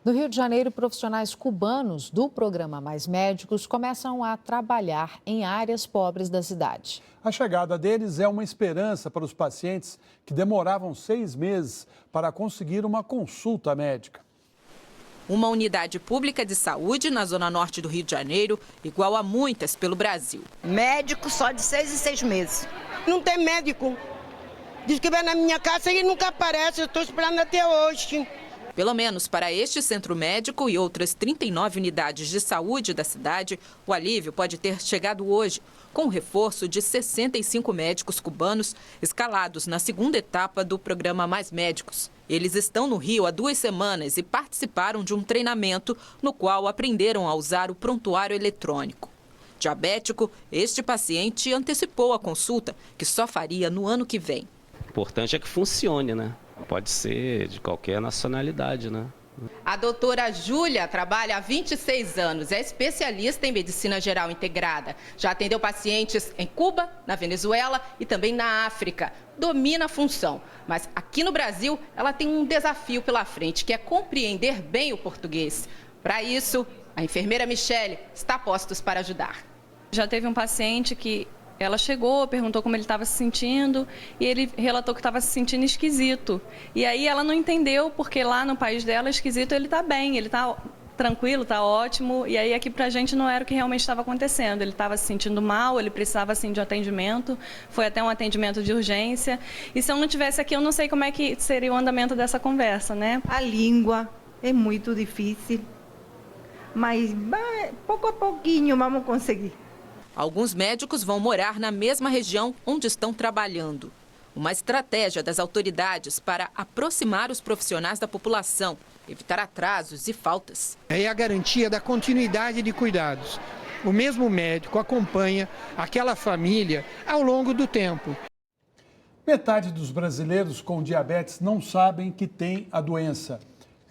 No Rio de Janeiro, profissionais cubanos do programa Mais Médicos começam a trabalhar em áreas pobres da cidade. A chegada deles é uma esperança para os pacientes que demoravam 6 meses para conseguir uma consulta médica. Uma unidade pública de saúde na zona norte do Rio de Janeiro, igual a muitas pelo Brasil. Médico só de 6 em 6 meses. Não tem médico. Diz que vai na minha casa e nunca aparece. Eu estou esperando até hoje. Pelo menos para este centro médico e outras 39 unidades de saúde da cidade, o alívio pode ter chegado hoje, com o reforço de 65 médicos cubanos escalados na segunda etapa do programa Mais Médicos. Eles estão no Rio há 2 semanas e participaram de um treinamento no qual aprenderam a usar o prontuário eletrônico. Diabético, este paciente antecipou a consulta, que só faria no ano que vem. O importante é que funcione, né? Pode ser de qualquer nacionalidade, né? A doutora Júlia trabalha há 26 anos, é especialista em medicina geral integrada. Já atendeu pacientes em Cuba, na Venezuela e também na África. Domina a função, mas aqui no Brasil ela tem um desafio pela frente, que é compreender bem o português. Para isso, a enfermeira Michele está a postos para ajudar. Já teve um paciente que ela chegou, perguntou como ele estava se sentindo e ele relatou que estava se sentindo esquisito. E aí ela não entendeu, porque lá no país dela, esquisito, ele está bem, ele está tranquilo, está ótimo. E aí aqui pra gente não era o que realmente estava acontecendo. Ele estava se sentindo mal, ele precisava assim de atendimento, foi até um atendimento de urgência. E se eu não tivesse aqui, eu não sei como é que seria o andamento dessa conversa, né? A língua é muito difícil, mas pouco a pouquinho vamos conseguir. Alguns médicos vão morar na mesma região onde estão trabalhando. Uma estratégia das autoridades para aproximar os profissionais da população, evitar atrasos e faltas. É a garantia da continuidade de cuidados. O mesmo médico acompanha aquela família ao longo do tempo. Metade dos brasileiros com diabetes não sabem que tem a doença,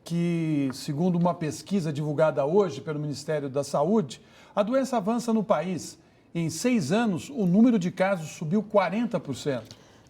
que, segundo uma pesquisa divulgada hoje pelo Ministério da Saúde, a doença avança no país. Em 6 anos, o número de casos subiu 40%.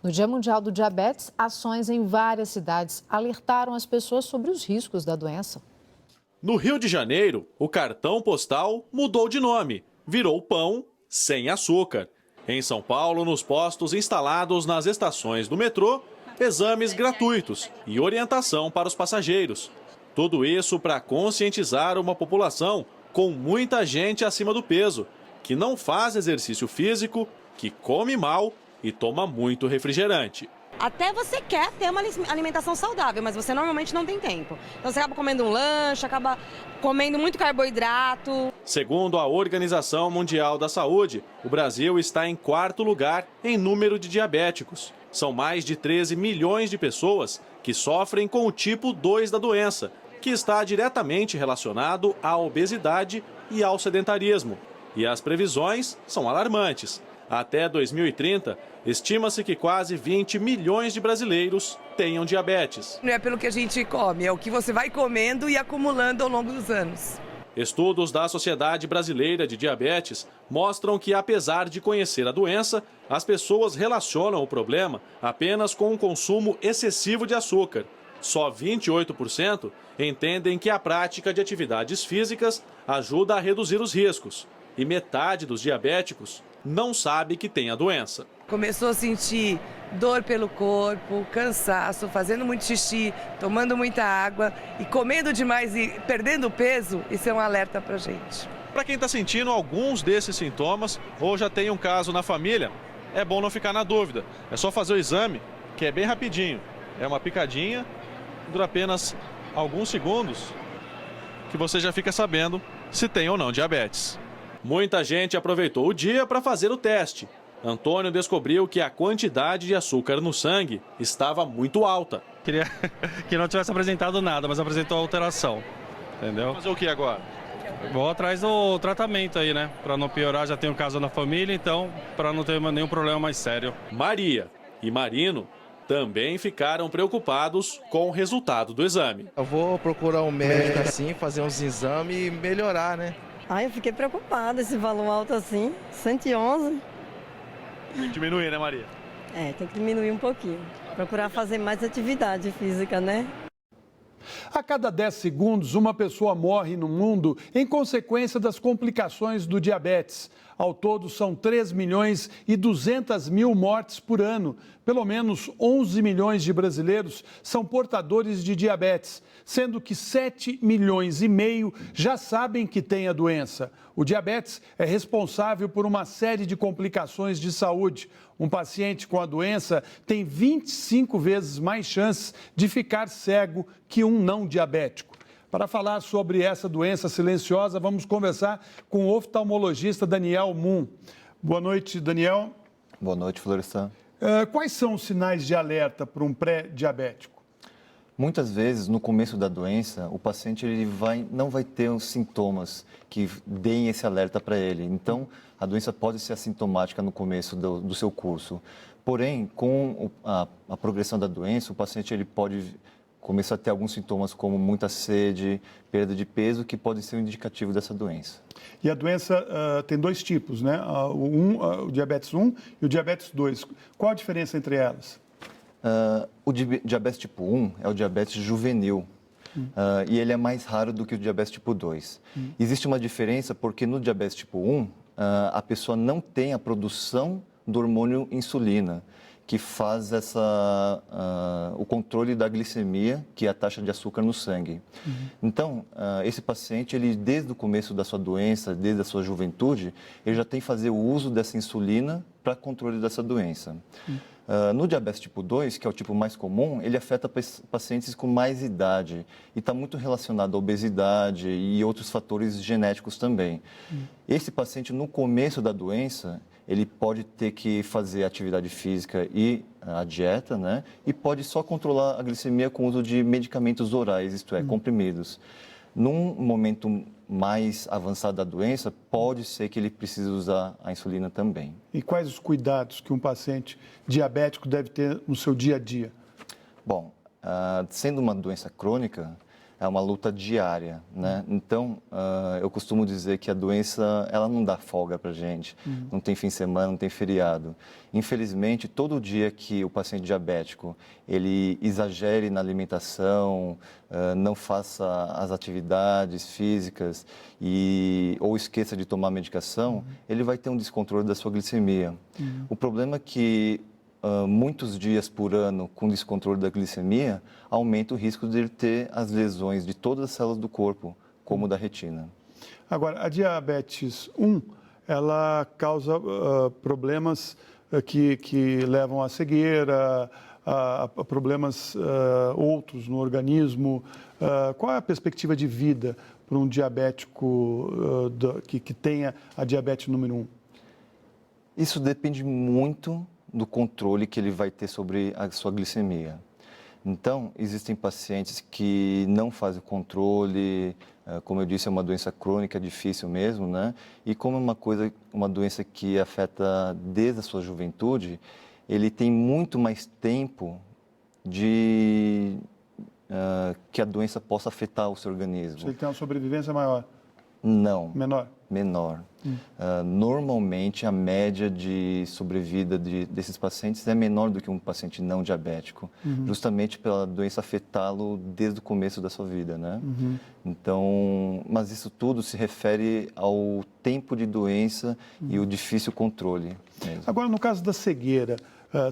No Dia Mundial do Diabetes, ações em várias cidades alertaram as pessoas sobre os riscos da doença. No Rio de Janeiro, o cartão postal mudou de nome, virou Pão Sem Açúcar. Em São Paulo, nos postos instalados nas estações do metrô, exames gratuitos e orientação para os passageiros. Tudo isso para conscientizar uma população com muita gente acima do peso, que não faz exercício físico, que come mal e toma muito refrigerante. Até você quer ter uma alimentação saudável, mas você normalmente não tem tempo. Então você acaba comendo um lanche, acaba comendo muito carboidrato. Segundo a Organização Mundial da Saúde, o Brasil está em 4º lugar em número de diabéticos. São mais de 13 milhões de pessoas que sofrem com o tipo 2 da doença, que está diretamente relacionado à obesidade e ao sedentarismo. E as previsões são alarmantes. Até 2030, estima-se que quase 20 milhões de brasileiros tenham diabetes. Não é pelo que a gente come, é o que você vai comendo e acumulando ao longo dos anos. Estudos da Sociedade Brasileira de Diabetes mostram que, apesar de conhecer a doença, as pessoas relacionam o problema apenas com o consumo excessivo de açúcar. Só 28% entendem que a prática de atividades físicas ajuda a reduzir os riscos. E metade dos diabéticos não sabe que tem a doença. Começou a sentir dor pelo corpo, cansaço, fazendo muito xixi, tomando muita água e comendo demais e perdendo peso, isso é um alerta pra gente. Para quem está sentindo alguns desses sintomas ou já tem um caso na família, é bom não ficar na dúvida. É só fazer o exame, que é bem rapidinho. É uma picadinha, dura apenas alguns segundos, que você já fica sabendo se tem ou não diabetes. Muita gente aproveitou o dia para fazer o teste. Antônio descobriu que a quantidade de açúcar no sangue estava muito alta. Queria que não tivesse apresentado nada, mas apresentou alteração, entendeu? Fazer o que agora? Vou atrás do tratamento aí, né? Para não piorar, já tenho um caso na família, então para não ter nenhum problema mais sério. Maria e Marino também ficaram preocupados com o resultado do exame. Eu vou procurar um médico assim, fazer uns exames e melhorar, né? Eu fiquei preocupada, esse valor alto assim, 111. Tem que diminuir, né, Maria? Tem que diminuir um pouquinho. Procurar fazer mais atividade física, né? A cada 10 segundos, uma pessoa morre no mundo em consequência das complicações do diabetes. Ao todo, são 3.200.000 mortes por ano. Pelo menos 11 milhões de brasileiros são portadores de diabetes, sendo que 7,5 milhões já sabem que têm a doença. O diabetes é responsável por uma série de complicações de saúde. Um paciente com a doença tem 25 vezes mais chances de ficar cego que um não diabético. Para falar sobre essa doença silenciosa, vamos conversar com o oftalmologista Daniel Moon. Boa noite, Daniel. Boa noite, Florestan. Quais são os sinais de alerta para um pré-diabético? Muitas vezes, no começo da doença, o paciente não vai ter os sintomas que deem esse alerta para ele. Então, a doença pode ser assintomática no começo do seu curso. Porém, com a progressão da doença, o paciente ele pode começar a ter alguns sintomas como muita sede, perda de peso, que podem ser um indicativo dessa doença. E a doença tem dois tipos, né? O diabetes 1 e o diabetes 2. Qual a diferença entre elas? O diabetes tipo 1 é o diabetes juvenil. E ele é mais raro do que o diabetes tipo 2. Existe uma diferença porque no diabetes tipo 1, a pessoa não tem a produção do hormônio insulina, que faz o controle da glicemia, que é a taxa de açúcar no sangue. Então, esse paciente, ele, desde o começo da sua doença, desde a sua juventude, ele já tem que fazer o uso dessa insulina para controle dessa doença. No diabetes tipo 2, que é o tipo mais comum, ele afeta pacientes com mais idade e está muito relacionado à obesidade e outros fatores genéticos também. Esse paciente, no começo da doença, ele pode ter que fazer atividade física e a dieta, né? E pode só controlar a glicemia com o uso de medicamentos orais, isto é, comprimidos. Num momento mais avançado da doença, pode ser que ele precise usar a insulina também. E quais os cuidados que um paciente diabético deve ter no seu dia a dia? Bom, sendo uma doença crônica, é uma luta diária, né? Então, eu costumo dizer que a doença, ela não dá folga para a gente. Não tem fim de semana, não tem feriado. Infelizmente, todo dia que o paciente diabético, ele exagere na alimentação, não faça as atividades físicas ou esqueça de tomar medicação, ele vai ter um descontrole da sua glicemia. O problema é que muitos dias por ano com descontrole da glicemia, aumenta o risco de ele ter as lesões de todas as células do corpo, como da retina. Agora, a diabetes 1, ela causa problemas que levam à cegueira, a problemas outros no organismo. Qual é a perspectiva de vida para um diabético que tenha a diabetes número 1? Isso depende muito do controle que ele vai ter sobre a sua glicemia. Então, existem pacientes que não fazem o controle, como eu disse, é uma doença crônica, difícil mesmo, né? E como é uma doença que afeta desde a sua juventude, ele tem muito mais tempo de que a doença possa afetar o seu organismo. Ele tem uma sobrevivência maior? Não. Menor? Menor. Normalmente, a média de sobrevida desses pacientes é menor do que um paciente não diabético, justamente pela doença afetá-lo desde o começo da sua vida, né? Então, mas isso tudo se refere ao tempo de doença e o difícil controle mesmo. Agora, no caso da cegueira,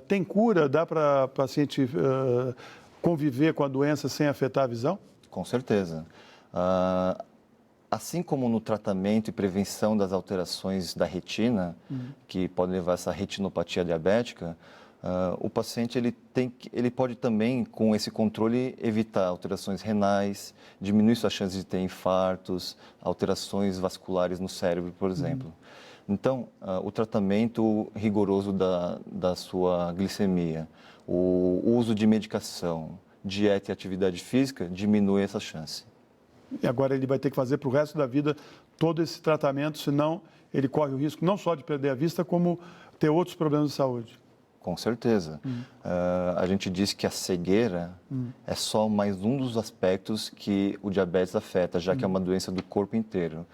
tem cura? Dá para o paciente conviver com a doença sem afetar a visão? Com certeza. Assim como no tratamento e prevenção das alterações da retina, que podem levar a essa retinopatia diabética, o paciente ele pode também, com esse controle, evitar alterações renais, diminuir suas chances de ter infartos, alterações vasculares no cérebro, por exemplo. Então, o tratamento rigoroso da sua glicemia, o uso de medicação, dieta e atividade física diminui essa chance. E agora ele vai ter que fazer para o resto da vida todo esse tratamento, senão ele corre o risco não só de perder a vista, como ter outros problemas de saúde. Com certeza. A gente diz que a cegueira é só mais um dos aspectos que o diabetes afeta, já que é uma doença do corpo inteiro.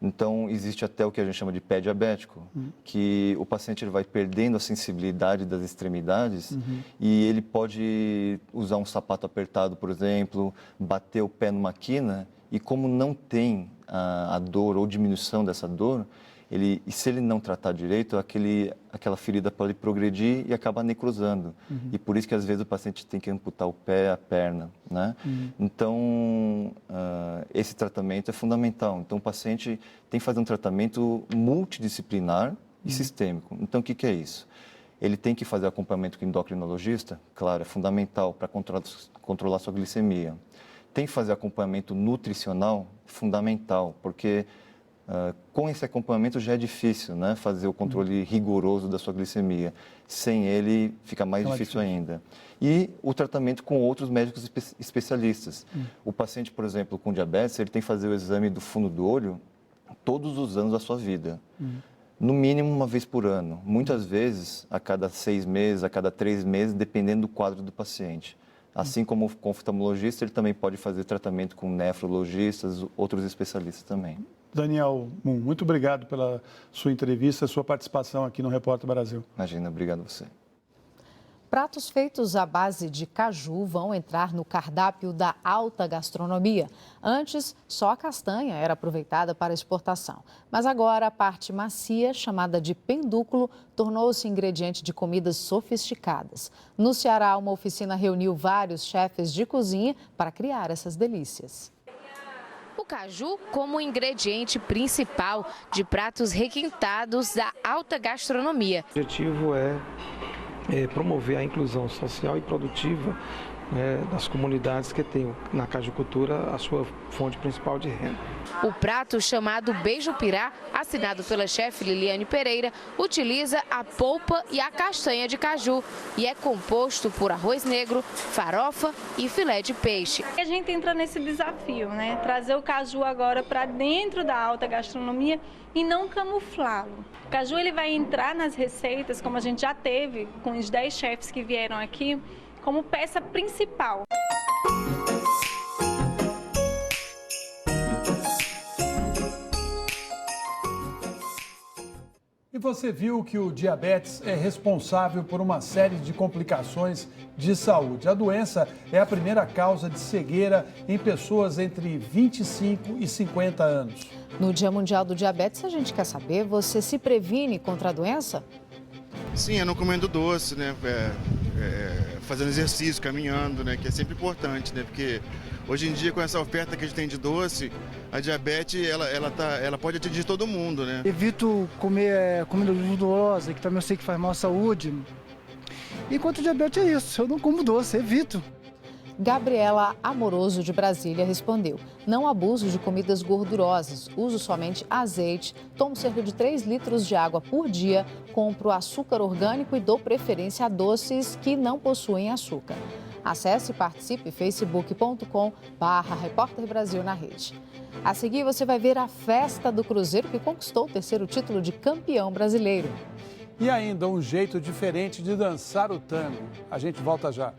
Então, existe até o que a gente chama de pé diabético, que o paciente ele vai perdendo a sensibilidade das extremidades e ele pode usar um sapato apertado, por exemplo, bater o pé numa quina e como não tem a dor ou diminuição dessa dor, e se ele não tratar direito, aquela ferida pode progredir e acabar necrosando. E por isso que às vezes o paciente tem que amputar o pé, a perna, né? Então, esse tratamento é fundamental. Então, o paciente tem que fazer um tratamento multidisciplinar e sistêmico. Então, o que é isso? Ele tem que fazer acompanhamento com o endocrinologista, claro, é fundamental para controlar sua glicemia. Tem que fazer acompanhamento nutricional, fundamental, porque com esse acompanhamento já é difícil, né, fazer o controle rigoroso da sua glicemia. Sem ele, fica mais difícil ainda. E o tratamento com outros médicos especialistas. O paciente, por exemplo, com diabetes, ele tem que fazer o exame do fundo do olho todos os anos da sua vida. No mínimo uma vez por ano. Muitas vezes, a cada 6 meses, a cada 3 meses, dependendo do quadro do paciente. Assim como com o oftalmologista, ele também pode fazer tratamento com nefrologistas, outros especialistas também. Daniel Moon, muito obrigado pela sua entrevista, sua participação aqui no Repórter Brasil. Imagina, obrigado a você. Pratos feitos à base de caju vão entrar no cardápio da alta gastronomia. Antes, só a castanha era aproveitada para exportação. Mas agora, a parte macia, chamada de pendúculo, tornou-se ingrediente de comidas sofisticadas. No Ceará, uma oficina reuniu vários chefes de cozinha para criar essas delícias. O caju como ingrediente principal de pratos requintados da alta gastronomia. O objetivo é promover a inclusão social e produtiva das comunidades que têm na cajucultura a sua fonte principal de renda. O prato chamado beijo-pirá, assinado pela chefe Liliane Pereira, utiliza a polpa e a castanha de caju e é composto por arroz negro, farofa e filé de peixe. A gente entra nesse desafio, né? Trazer o caju agora para dentro da alta gastronomia e não camuflá-lo. O caju ele vai entrar nas receitas, como a gente já teve com os 10 chefes que vieram aqui, como peça principal. E você viu que o diabetes é responsável por uma série de complicações de saúde. A doença é a primeira causa de cegueira em pessoas entre 25 e 50 anos. No Dia Mundial do Diabetes, a gente quer saber, você se previne contra a doença? Sim, eu não comendo doce, né? Fazendo exercício, caminhando, né? Que é sempre importante, né? Porque hoje em dia, com essa oferta que a gente tem de doce, a diabetes, ela pode atingir todo mundo, né? Evito comer comida gordurosa, que também eu sei que faz mal à saúde. E quanto ao diabetes é isso, eu não como doce, evito. Gabriela Amoroso, de Brasília, respondeu: não abuso de comidas gordurosas, uso somente azeite, tomo cerca de 3 litros de água por dia, compro açúcar orgânico e dou preferência a doces que não possuem açúcar. Acesse e participe facebook.com/Repórter Brasil na rede. A seguir você vai ver a festa do Cruzeiro que conquistou o 3º título de campeão brasileiro. E ainda um jeito diferente de dançar o tango. A gente volta já.